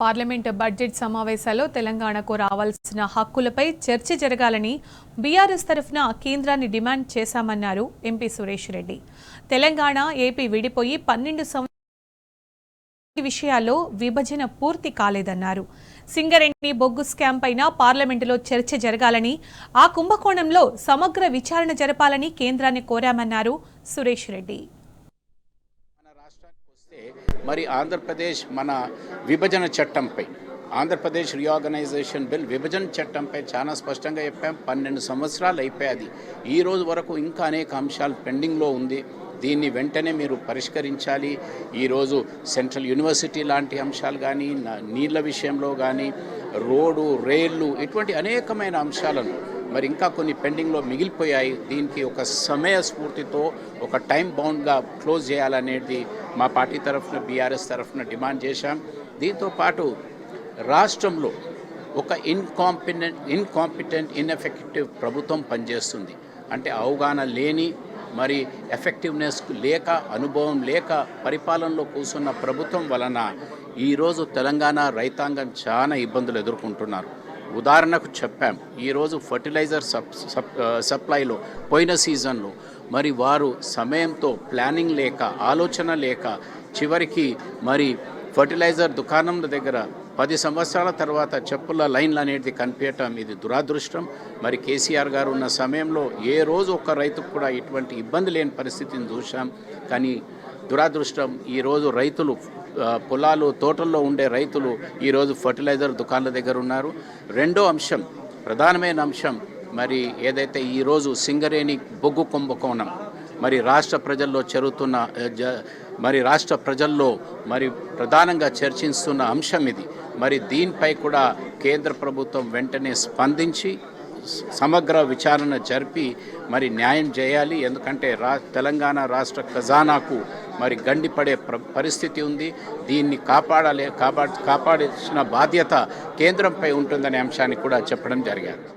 Parliament budget సమావేశాల్లో తెలంగాణకు రావాల్సిన హక్కులపై చర్చ జరగాలని బీఆర్ఎస్ తరఫున కేంద్రాన్ని డిమాండ్ చేశామన్నారు ఎంపీ సురేష్ రెడ్డి. తెలంగాణ ఏపీ విడిపోయి 12 సంవత్సరాల విషయాల్లో విభజన పూర్తి కాలేదన్నారు. సింగరేణి బొగ్గు స్కామ్ పైన పార్లమెంటులో చర్చ జరగాలని, ఆ కుంభకోణంలో సమగ్ర విచారణ జరపాలని కేంద్రాన్ని కోరామన్నారు సురేష్ రెడ్డి. మరి ఆంధ్రప్రదేశ్ మన విభజన చట్టంపై ఆంధ్రప్రదేశ్ రీఆర్గనైజేషన్ బిల్ విభజన చట్టంపై చాలా స్పష్టంగా చెప్పాం. 12 సంవత్సరాలు అయిపోయాది. ఈ రోజు వరకు ఇంకా అనేక అంశాలు పెండింగ్లో ఉంది. దీన్ని వెంటనే మీరు పరిష్కరించాలి. ఈరోజు సెంట్రల్ యూనివర్సిటీ లాంటి అంశాలు కానీ, నీళ్ళ విషయంలో కానీ, రోడ్డు రైళ్ళు ఇటువంటి అనేకమైన అంశాలను మరి ఇంకా కొన్ని పెండింగ్లో మిగిలిపోయాయి. దీనికి ఒక సమయ స్ఫూర్తితో ఒక టైం బౌండ్గా క్లోజ్ చేయాలనేది మా పార్టీ తరఫున బీఆర్ఎస్ తరఫున డిమాండ్ చేశాం. దీంతో పాటు రాష్ట్రంలో ఒక ఇన్కాంపిటెంట్ ఇన్ఎఫెక్టివ్ ప్రభుత్వం పనిచేస్తుంది. అంటే అవగాహన లేని, మరి ఎఫెక్టివ్నెస్ లేక, అనుభవం లేక పరిపాలనలో కూర్చున్న ప్రభుత్వం వలన ఈరోజు తెలంగాణ రైతాంగం చాలా ఇబ్బందులు ఎదుర్కొంటున్నారు. ఉదాహరణకు చెప్పాం, ఈరోజు ఫర్టిలైజర్ సప్లైలో పోయిన సీజన్లో మరి వారు సమయంతో ప్లానింగ్ లేక, ఆలోచన లేక చివరికి మరి ఫర్టిలైజర్ దుకాణం దగ్గర 10 సంవత్సరాల తర్వాత చెప్పుల లైన్లు అనేది కనిపించటం ఇది దురాదృష్టం. మరి కేసీఆర్ గారు ఉన్న సమయంలో ఏ రోజు ఒక్క రైతుకు కూడా ఇటువంటి ఇబ్బంది లేని పరిస్థితిని చూసాం. కానీ దురాదృష్టం ఈరోజు రైతులు పొలాలు, తోటల్లో ఉండే రైతులు ఈరోజు ఫర్టిలైజర్ దుకాణాల దగ్గర ఉన్నారు. రెండో అంశం, ప్రధానమైన అంశం, మరి ఏదైతే ఈరోజు సింగరేణి బొగ్గు కుంభకోణం మరి రాష్ట్ర ప్రజల్లో జరుగుతున్న రాష్ట్ర ప్రజల్లో మరి ప్రధానంగా చర్చిస్తున్న అంశం ఇది. మరి దీనిపై కూడా కేంద్ర ప్రభుత్వం వెంటనే స్పందించి సమగ్ర విచారణ జరిపి మరి న్యాయం చేయాలి. ఎందుకంటే తెలంగాణ రాష్ట్ర ఖజానాకు మరి గండిపడే పరిస్థితి ఉంది. దీన్ని కాపాడాల్సిన బాధ్యత కేంద్రంపై ఉంటుందనే అంశాన్ని కూడా చెప్పడం జరిగింది.